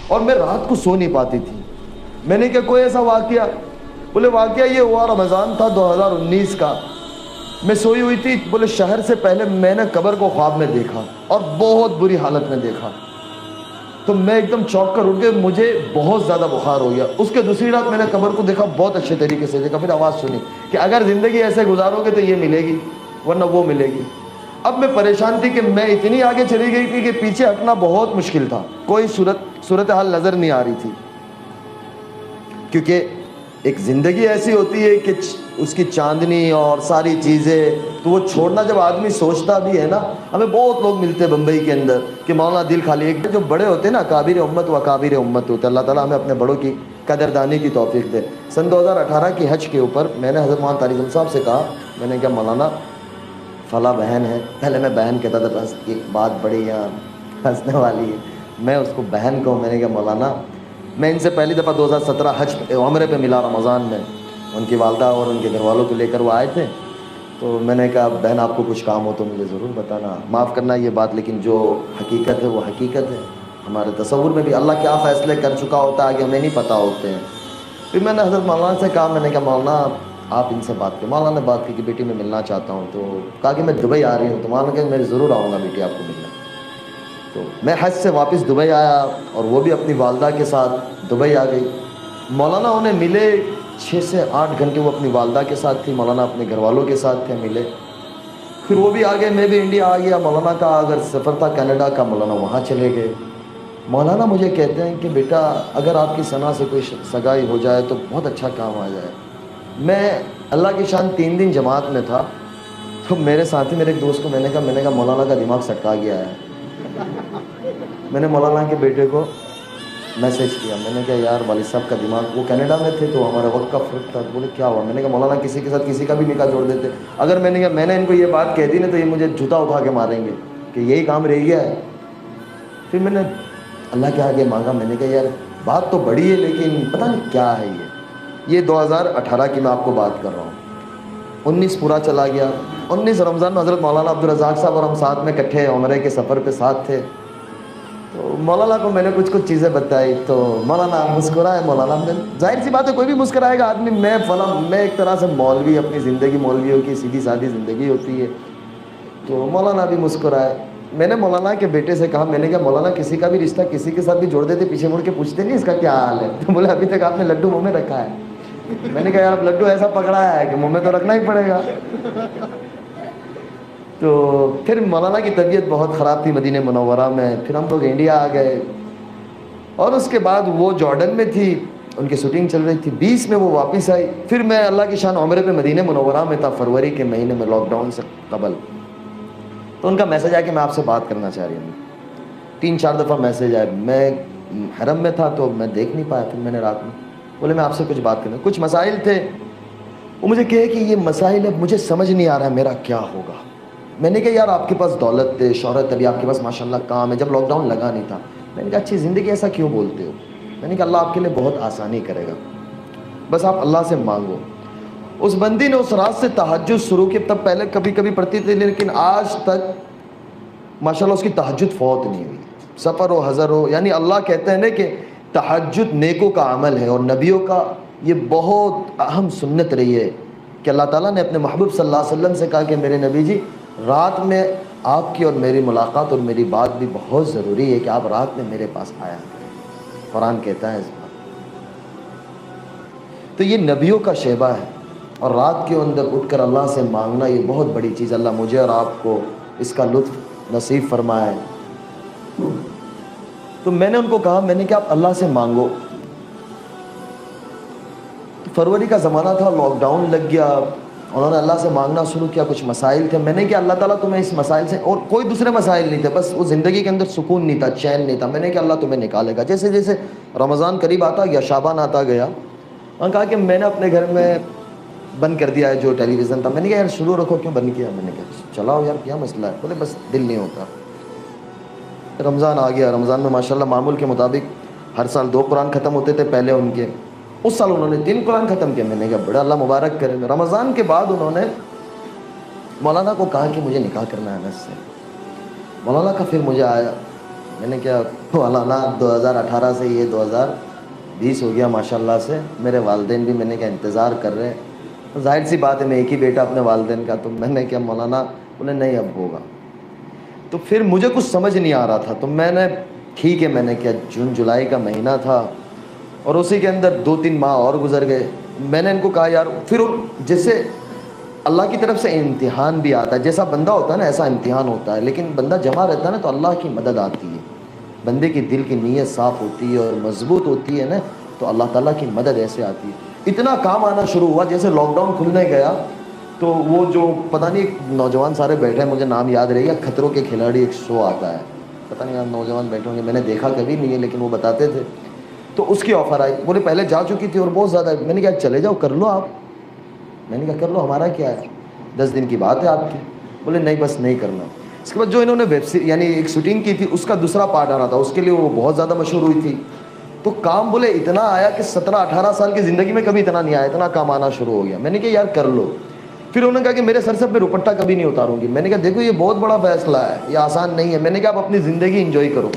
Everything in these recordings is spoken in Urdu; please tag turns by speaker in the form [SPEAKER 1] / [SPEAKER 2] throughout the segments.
[SPEAKER 1] اور میں رات کو سو نہیں پاتی تھی. میں نے کہا کوئی ایسا واقعہ؟ بولے واقعہ یہ ہوا، رمضان تھا 2019 کا، میں سوئی ہوئی تھی. بولے شہر سے پہلے میں نے قبر کو خواب میں دیکھا اور بہت بری حالت میں دیکھا. تو میں ایک دم چونک کر اٹھ گیا، مجھے بہت زیادہ بخار ہو گیا. اس کے دوسری رات میں نے قبر کو دیکھا، بہت اچھے طریقے سے دیکھا. پھر آواز سنی کہ اگر زندگی ایسے گزارو گے تو یہ ملے گی ورنہ وہ ملے گی. اب میں پریشان تھی کہ میں اتنی آگے چلی گئی تھی کہ پیچھے ہٹنا بہت مشکل تھا. کوئی صورتحال نظر نہیں آ رہی تھی، کیونکہ ایک زندگی ایسی ہوتی ہے کہ اس کی چاندنی اور ساری چیزیں تو وہ چھوڑنا جب آدمی سوچتا بھی ہے نا. ہمیں بہت لوگ ملتے ہیں بمبئی کے اندر کہ مولانا دل خالی. ایک جو بڑے ہوتے ہیں نا، کابر امت و اکابر امت ہوتے ہیں. اللہ تعالیٰ ہمیں اپنے بڑوں کی قدردانی کی توفیق دے. سن 2018 کی حج کے اوپر میں نے حضرت مولانا طارق صاحب سے کہا، میں نے کہا مولانا فلاں بہن ہے، پہلے میں بہن کہتا تھا، بس ایک بات بڑی یہاں ہنسنے والی ہے، میں اس کو بہن کہوں. میں نے کہا مولانا میں ان سے پہلی دفعہ 2017 حج عمرے پہ ملا رمضان میں. ان کی والدہ اور ان کے گھر والوں کو لے کر وہ آئے تھے. تو میں نے کہا بہن آپ کو کچھ کام ہو تو مجھے ضرور بتانا، معاف کرنا یہ بات، لیکن جو حقیقت ہے وہ حقیقت ہے. ہمارے تصور میں بھی اللہ کیا فیصلے کر چکا ہوتا ہے کہ ہمیں نہیں پتہ ہوتے ہیں. پھر میں نے حضرت مولانا سے کہا، میں نے کہا مولانا آپ ان سے بات کریں. مولانا نے بات کی کہ بیٹی میں ملنا چاہتا ہوں. تو کہا کہ میں دبئی آ رہی ہوں. تو مولانا کہ میں ضرور آؤں گا بیٹی آپ کو ملنا. تو میں حج سے واپس دبئی آیا اور وہ بھی اپنی والدہ کے ساتھ دبئی آ گئی. مولانا انہیں ملے 6 سے 8 گھنٹے وہ اپنی والدہ کے ساتھ تھی. مولانا اپنے گھر والوں کے ساتھ تھے، ملے. پھر وہ بھی آ گئے، میں بھی انڈیا آ گیا. مولانا کا اگر سفر تھا کینیڈا کا، مولانا وہاں چلے گئے. مولانا مجھے کہتے ہیں کہ بیٹا اگر آپ کی ثنا سے کوئی سگائی ہو جائے تو بہت اچھا کام آ جائے. میں اللہ کی شان 3 دن جماعت میں تھا. تو میرے ساتھی میرے ایک دوست کو میں نے کہا مولانا کا دماغ سٹکا گیا ہے. میں نے مولانا کے بیٹے کو میسج کیا. میں نے کہا یار والد صاحب کا دماغ، وہ کینیڈا میں تھے تو ہمارا وقت کا فرق تھا. بولے کیا ہوا؟ میں نے کہا مولانا کسی کے ساتھ کسی کا بھی نکاح جوڑ دیتے. اگر میں نے کہا میں نے ان کو یہ بات کہہ دی نا تو یہ مجھے جوتا اٹھا کے ماریں گے کہ یہی کام رہ گیا ہے. پھر میں نے اللہ کے آگے مانگا. میں نے کہا یار بات تو بڑی ہے لیکن پتہ نہیں کیا ہے یہ 2018 کی میں آپ کو بات کر رہا ہوں. 19 پورا چلا گیا. 19 رمضان میں حضرت مولانا عبدالرزاق صاحب اور ہم ساتھ میں اکٹھے عمرے کے سفر پہ ساتھ تھے. تو مولانا کو میں نے کچھ چیزیں بتائی تو مولانا مسکرائے. مولانا نے ظاہر سی بات ہے کوئی بھی مسکرائے گا آدمی. میں ایک طرح سے مولوی، اپنی زندگی مولویوں کی سیدھی سادھی زندگی ہوتی ہے. تو مولانا بھی مسکرائے. میں نے مولانا کے بیٹے سے کہا، میں نے کہا مولانا کسی کا بھی رشتہ کسی کے ساتھ بھی جوڑ دیتے پیچھے مڑ کے پوچھتے نہیں اس کا کیا حال ہے؟ تو بولے ابھی تک آپ نے لڈو منہ میں رکھا ہے. میں نے کہا یار اب لڈو ایسا پکڑا ہے کہ منہ میں تو رکھنا ہی پڑے گا. تو پھر مولانا کی طبیعت بہت خراب تھی مدینہ منورہ میں. پھر ہم لوگ انڈیا آ گئے اور اس کے بعد وہ جارڈن میں تھی، ان کی شوٹنگ چل رہی تھی. 20 میں وہ واپس آئی. پھر میں اللہ کی شان عمرے پہ مدینہ منورہ میں تھا فروری کے مہینے میں، لاک ڈاؤن سے قبل. تو ان کا میسج آیا کہ میں آپ سے بات کرنا چاہ رہی ہوں. 3-4 دفعہ میسج آئے. میں حرم میں تھا تو میں دیکھ نہیں پایا. پھر میں نے رات میں بولے میں آپ سے کچھ بات کرنا، کچھ مسائل تھے. وہ مجھے کہے کہ یہ مسائل اب مجھے سمجھ نہیں آ رہا ہے میرا کیا ہوگا. میں نے کہا یار آپ کے پاس دولت ہے، شہرت، ابھی آپ کے پاس ماشاءاللہ کام ہے، جب لاک ڈاؤن لگا نہیں تھا. میں نے کہا اچھی زندگی ایسا کیوں بولتے ہو؟ میں نے کہا اللہ آپ کے لیے بہت آسانی کرے گا، بس آپ اللہ سے مانگو. اس بندی نے اس رات سے تہجد شروع کی. تب پہلے کبھی کبھی پڑھتی تھی لیکن آج تک ماشاءاللہ اس کی تہجد فوت نہیں ہوئی. سفر ہو حضر ہو، یعنی اللہ کہتے ہیں نا کہ تہجد نیکوں کا عمل ہے اور نبیوں کا یہ بہت اہم سنت رہی ہے کہ اللہ تعالیٰ نے اپنے محبوب صلی اللہ علیہ وسلم سے کہا کہ میرے نبی جی رات میں آپ کی اور میری ملاقات اور میری بات بھی بہت ضروری ہے کہ آپ رات میں میرے پاس آیا کریں. قرآن کہتا ہے اس بات. تو یہ نبیوں کا شیبہ ہے اور رات کے اندر اٹھ کر اللہ سے مانگنا یہ بہت بڑی چیز. اللہ مجھے اور آپ کو اس کا لطف نصیب فرمائے. تو میں نے ان کو کہا، میں نے کہا آپ اللہ سے مانگو. فروری کا زمانہ تھا، لاک ڈاؤن لگ گیا. انہوں نے اللہ سے مانگنا شروع کیا. کچھ مسائل تھے. میں نے کہا اللہ تعالیٰ تمہیں اس مسائل سے، اور کوئی دوسرے مسائل نہیں تھے، بس وہ زندگی کے اندر سکون نہیں تھا، چین نہیں تھا. میں نے کہا اللہ تمہیں نکالے گا. جیسے جیسے رمضان قریب آتا گیا، شعبان آتا گیا، انہوں نے کہا کہ میں نے اپنے گھر میں بند کر دیا ہے جو ٹیلی ویژن تھا. میں نے کہا یار شروع رکھو، کیوں بند کیا؟ میں نے کہا چلاؤ یار کیا مسئلہ ہے؟ بولے بس دل نہیں ہوتا. رمضان آ گیا. رمضان میں ماشاءاللہ معمول کے مطابق ہر سال 2 قرآن ختم ہوتے تھے پہلے ان کے. اس سال انہوں نے 3 قرآن ختم کیے. میں نے کہا بڑا اللہ مبارک کرے. رمضان کے بعد انہوں نے مولانا کو کہا کہ مجھے نکاح کرنا ہے انس سے. مولانا کا پھر مجھے آیا میں نے کیا مولانا 2018 سے یہ 2020 ہو گیا ماشاءاللہ سے، میرے والدین بھی میں نے کیا انتظار کر رہے ہیں، ظاہر سی بات ہے میں ایک ہی بیٹا اپنے والدین کا، تو میں نے کیا مولانا بولے نہیں اب ہوگا. تو پھر مجھے کچھ سمجھ نہیں آ رہا تھا، تو میں نے ٹھیک ہے میں نے کیا جون جولائی کا مہینہ تھا اور اسی کے اندر 2-3 ماہ اور گزر گئے. میں نے ان کو کہا یار پھر جیسے اللہ کی طرف سے امتحان بھی آتا ہے، جیسا بندہ ہوتا ہے نا ایسا امتحان ہوتا ہے، لیکن بندہ جمع رہتا ہے نا تو اللہ کی مدد آتی ہے. بندے کی دل کی نیت صاف ہوتی ہے اور مضبوط ہوتی ہے نا تو اللہ تعالیٰ کی مدد ایسے آتی ہے. اتنا کام آنا شروع ہوا جیسے لاک ڈاؤن کھلنے گیا تو وہ جو پتہ نہیں ایک نوجوان سارے بیٹھے ہیں، مجھے نام یاد رہے گا، خطروں کے کھلاڑی ایک شو آتا ہے، پتہ نہیں آپ نوجوان بیٹھے ہوں گے، میں نے دیکھا کبھی نہیں ہے لیکن وہ بتاتے تھے. تو اس کی آفر آئی، بولے پہلے جا چکی تھی اور بہت زیادہ. میں نے کہا چلے جاؤ کر لو آپ. میں نے کہا کر لو ہمارا کیا ہے، 10 دن کی بات ہے آپ کی. بولے نہیں بس نہیں کرنا. اس کے بعد جو انہوں نے ویب سیریز یعنی ایک شوٹنگ کی تھی اس کا دوسرا پارٹ آ رہا تھا، اس کے لیے وہ بہت زیادہ مشہور ہوئی تھی. تو کام بولے اتنا آیا کہ 17-18 سال کی زندگی میں کبھی اتنا نہیں آیا، اتنا کام آنا شروع ہو گیا. میں نے کہا یار کر لو. پھر انہوں نے کہا کہ میرے سر سے میں دوپٹہ کبھی نہیں اتاروں گی. میں نے کہا دیکھو یہ بہت بڑا فیصلہ ہے، یہ آسان نہیں ہے. میں نے کہا آپ اپنی زندگی انجوائے کرو.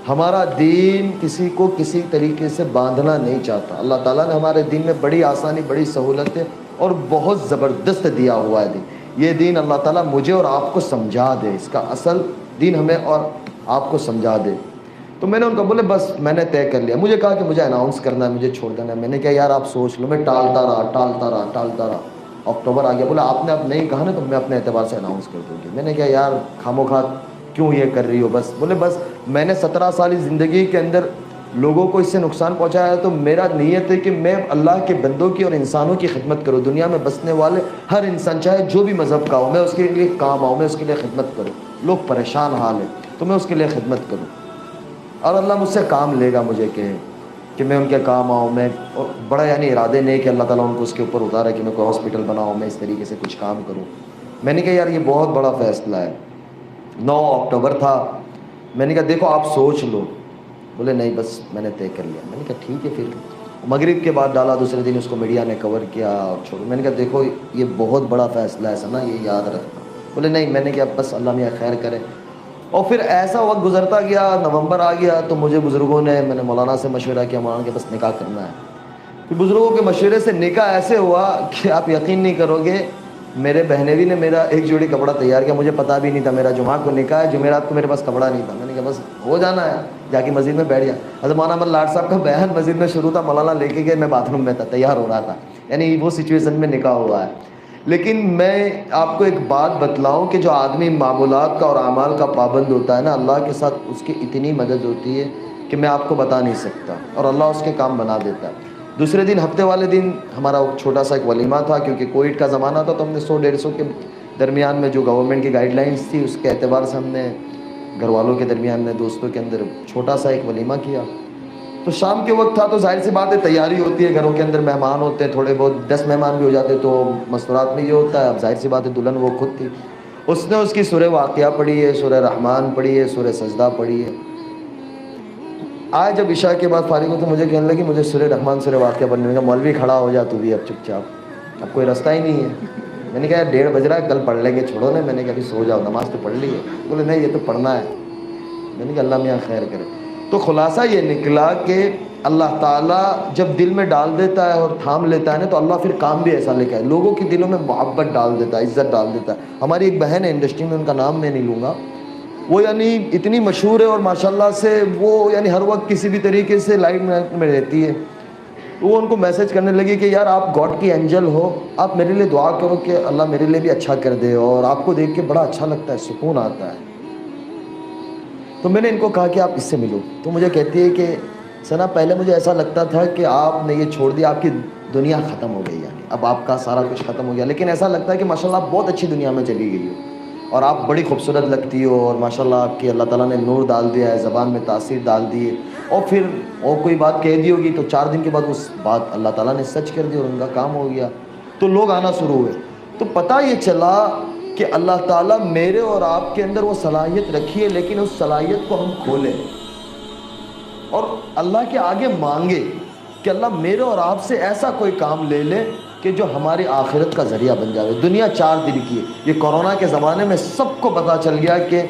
[SPEAKER 1] ہمارا دین کسی کو کسی طریقے سے باندھنا نہیں چاہتا. اللہ تعالیٰ نے ہمارے دین میں بڑی آسانی، بڑی سہولتیں اور بہت زبردست دیا ہوا ہے دین. یہ دین اللہ تعالیٰ مجھے اور آپ کو سمجھا دے، اس کا اصل دین ہمیں اور آپ کو سمجھا دے. تو میں نے ان کو بولے بس میں نے طے کر لیا. مجھے کہا کہ مجھے اناؤنس کرنا ہے، مجھے چھوڑ دینا ہے. میں نے کہا یار آپ سوچ لو. میں ٹالتا رہا. اکتوبر آ گیا. بولا آپ نے اب نہیں کہا نا تو میں اپنے اعتبار سے اناؤنس کر دوں گی. میں نے کہا یار خاموخواہ کیوں یہ کر رہی ہو. بولے بس میں نے 17 سالی زندگی کے اندر لوگوں کو اس سے نقصان پہنچایا ہے تو میرا نیت ہے کہ میں اللہ کے بندوں کی اور انسانوں کی خدمت کروں. دنیا میں بسنے والے ہر انسان چاہے جو بھی مذہب کا ہو میں اس کے لیے کام آؤں، میں اس کے لیے خدمت کروں. لوگ پریشان حال ہیں تو میں اس کے لیے خدمت کروں اور اللہ مجھ سے کام لے گا. مجھے کہ میں ان کے کام آؤں. میں بڑا یعنی ارادے نہیں کہ اللہ تعالیٰ ان کو اس کے اوپر اتارا کہ میں کوئی ہاسپٹل بناؤں، میں اس طریقے سے کچھ کام کروں. میں نے کہا یار یہ بہت بڑا فیصلہ ہے. 9 اکتوبر تھا. میں نے کہا دیکھو آپ سوچ لو. بولے نہیں بس میں نے طے کر لیا. میں نے کہا ٹھیک ہے. پھر مغرب کے بعد ڈالا، دوسرے دن اس کو میڈیا نے کور کیا اور چھوڑو. میں نے کہا دیکھو یہ بہت بڑا فیصلہ ہے نا، یہ یاد رکھنا. بولے نہیں. میں نے کہا بس اللہ میاں خیر کرے. اور پھر ایسا وقت گزرتا گیا، نومبر آ گیا تو مجھے بزرگوں نے، میں نے مولانا سے مشورہ کیا، مولانا کے بس نکاح کرنا ہے. پھر بزرگوں کے مشورے سے نکاح ایسے ہوا کہ آپ یقین نہیں کرو گے، میرے بہنوی نے میرا ایک جوڑی کپڑا تیار کیا. مجھے پتہ بھی نہیں تھا میرا جمعہ کو نکاح ہے، جمعرات کو میرے پاس کپڑا نہیں تھا. میں نے کہا بس ہو جانا ہے. جا کے مسجد میں بیٹھ گیا. حضرت مولانا احمد لاڈ صاحب کا بیان مسجد میں شروع تھا، مولانا لے کے گئے، میں باتھ روم میں تھا، تیار ہو رہا تھا. یعنی وہ سچویشن میں نکاح ہوا ہے. لیکن میں آپ کو ایک بات بتلاؤں کہ جو آدمی معمولات کا اور اعمال کا پابند ہوتا ہے نا، اللہ کے ساتھ اس کی اتنی مدد ہوتی ہے کہ میں آپ کو بتا نہیں سکتا، اور اللہ اس کے کام بنا دیتا ہے. دوسرے دن ہفتے والے دن ہمارا چھوٹا سا ایک ولیمہ تھا، کیونکہ کووڈ کا زمانہ تھا تو ہم نے 100-150 کے درمیان میں جو گورنمنٹ کی گائیڈ لائنس تھی اس کے اعتبار سے ہم نے گھر والوں کے درمیان میں دوستوں کے اندر چھوٹا سا ایک ولیمہ کیا. تو شام کے وقت تھا تو ظاہر سی بات ہے تیاری ہوتی ہے، گھروں کے اندر مہمان ہوتے ہیں، تھوڑے بہت 10 مہمان بھی ہو جاتے تو مستورات میں یہ ہوتا ہے. اب ظاہر سی بات ہے دلہن وہ خود تھی، اس نے اس کی سورہ واقعہ پڑھی ہے، سورہ رحمان پڑھی ہے، سورہ سجدہ پڑھی ہے. آج جب عشاء کے بعد فارغ ہو تو مجھے کہنے لگی مجھے سورہ رحمان سورہ واقعہ پڑھنے کا. مولوی کھڑا ہو جا تو بھی اب چپ چاپ، اب کوئی رستہ ہی نہیں ہے. میں نے کہا 1:30 بج رہا ہے، کل پڑھ لیں گے، چھوڑو نا. میں نے کہا ابھی سو جاؤ، نماز تو پڑھ لی ہے. بولے نہیں یہ تو پڑھنا ہے. میں نے کہا اللہ میاں خیر کرے. تو خلاصہ یہ نکلا کہ اللہ تعالیٰ جب دل میں ڈال دیتا ہے اور تھام لیتا ہے نا تو اللہ پھر کام بھی ایسا لے کے آئے، لوگوں کے دلوں میں محبت ڈال دیتا ہے، عزت ڈال دیتا ہے. ہماری ایک بہن ہے انڈسٹری میں، ان کا نام میں نہیں لوں گا، وہ یعنی اتنی مشہور ہے اور ماشاءاللہ سے وہ یعنی ہر وقت کسی بھی طریقے سے لائٹ میں رہتی ہے. وہ ان کو میسج کرنے لگی کہ یار آپ گاڈ کی اینجل ہو، آپ میرے لیے دعا کرو کہ اللہ میرے لیے بھی اچھا کر دے، اور آپ کو دیکھ کے بڑا اچھا لگتا ہے، سکون آتا ہے. تو میں نے ان کو کہا کہ آپ اس سے ملو. تو مجھے کہتی ہے کہ سنا پہلے مجھے ایسا لگتا تھا کہ آپ نے یہ چھوڑ دیا، آپ کی دنیا ختم ہو گئی، یعنی اب آپ کا سارا کچھ ختم ہو گیا. لیکن ایسا لگتا ہے کہ ماشاءاللہ آپ بہت اچھی دنیا میں چلی گئی ہو اور آپ بڑی خوبصورت لگتی ہو، اور ماشاءاللہ آپ کی اللہ تعالیٰ نے نور ڈال دیا ہے، زبان میں تاثیر ڈال دی ہے. اور پھر اور کوئی بات کہہ دی ہوگی تو 4 دن کے بعد اس بات اللہ تعالیٰ نے سچ کر دی اور ان کا کام ہو گیا. تو لوگ آنا شروع ہوئے. تو پتہ یہ چلا کہ اللہ تعالیٰ میرے اور آپ کے اندر وہ صلاحیت رکھی ہے، لیکن اس صلاحیت کو ہم کھولیں اور اللہ کے آگے مانگے کہ اللہ میرے اور آپ سے ایسا کوئی کام لے لے کہ جو ہماری آخرت کا ذریعہ بن جائے. دنیا 4 دن کی ہے. یہ کورونا کے زمانے میں سب کو پتہ چل گیا کہ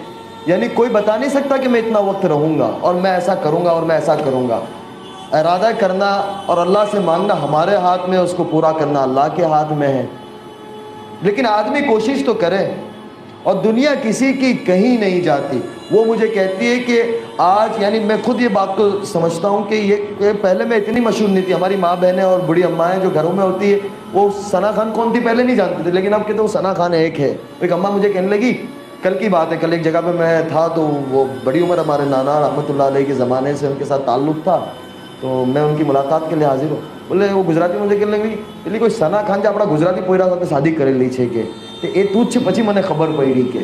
[SPEAKER 1] یعنی کوئی بتا نہیں سکتا کہ میں اتنا وقت رہوں گا اور میں ایسا کروں گا اور میں ایسا کروں گا. ارادہ کرنا اور اللہ سے مانگنا ہمارے ہاتھ میں، اس کو پورا کرنا اللہ کے ہاتھ میں ہے. لیکن آدمی کوشش تو کرے. اور دنیا کسی کی کہیں نہیں جاتی. وہ مجھے کہتی ہے کہ آج، یعنی میں خود یہ بات کو سمجھتا ہوں کہ یہ پہلے میں اتنی مشہور نہیں تھی. ہماری ماں بہنیں اور بڑی اماں جو گھروں میں ہوتی ہے وہ ثنا خان کون تھی پہلے نہیں جانتے تھے، لیکن اب کہتے وہ ثنا خان ایک ہے. ایک اماں مجھے کہنے لگی، کل کی بات ہے، کل ایک جگہ پہ میں تھا تو وہ بڑی عمر ہمارے نانا رحمۃ اللہ علیہ کے زمانے سے ان کے ساتھ تعلق تھا، تو میں ان کی ملاقات کے لیے حاضر ہوں. بولے وہ گجراتی مجھے کہنے لگی પેલી કોઈ સના ખાન જે આપણા ગુજરાતી પોયરા સાથે શાદી કરેલી છે કે એ તું જ છે. પછી મને ખબર પડી કે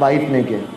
[SPEAKER 1] વાઈફને કે